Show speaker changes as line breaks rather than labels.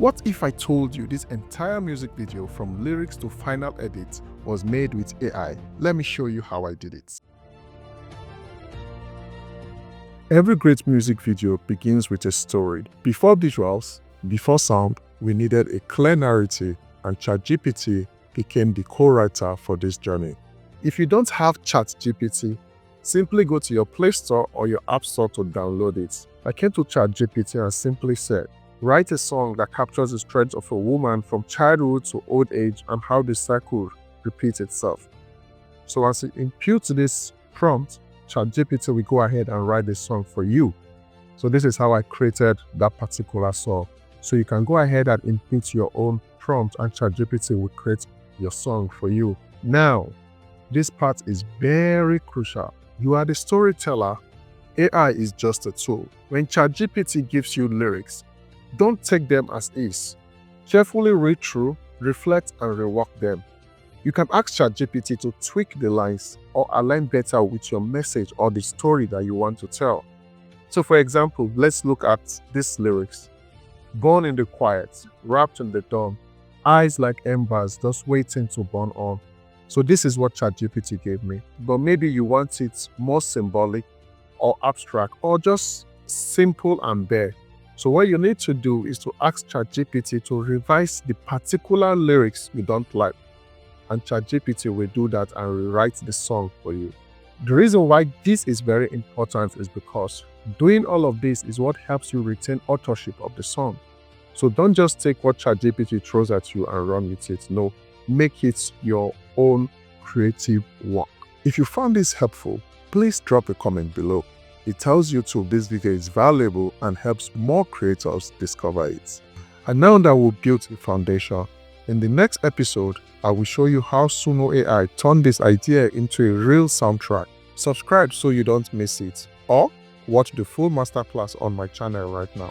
What if I told you this entire music video from lyrics to final edit was made with AI? Let me show you how I did it. Every great music video begins with a story. Before visuals, before sound, we needed a clear narrative, and Chatgpt became the co-writer for this journey. If you don't have Chatgpt, simply go to your Play Store or your App Store to download it. I came to Chatgpt and simply said, write a song that captures the strength of a woman from childhood to old age and how the cycle repeats itself. So as you input this prompt, Chatgpt will go ahead and write the song for you. So this is how I created that particular song. So you can go ahead and input your own prompt and Chatgpt will create your song for you. Now, this part is very crucial. You are the storyteller. AI is just a tool. When Chatgpt gives you lyrics, don't take them as is. Carefully read through, reflect, and rework them. You can ask Chatgpt to tweak the lines or align better with your message or the story that you want to tell. So for example, let's look at these lyrics. Born in the quiet, wrapped in the dawn, eyes like embers just waiting to burn on. So this is what Chatgpt gave me. But maybe you want it more symbolic or abstract or just simple and bare. So what you need to do is to ask Chatgpt to revise the particular lyrics you don't like. And Chatgpt will do that and rewrite the song for you. The reason why this is very important is because doing all of this is what helps you retain authorship of the song. So don't just take what Chatgpt throws at you and run with it. No, make it your own creative work. If you found this helpful, please drop a comment below. It tells YouTube this video is valuable and helps more creators discover it. And now that we've built a foundation, in the next episode, I will show you how Suno AI turned this idea into a real soundtrack. Subscribe so you don't miss it, or watch the full masterclass on my channel right now.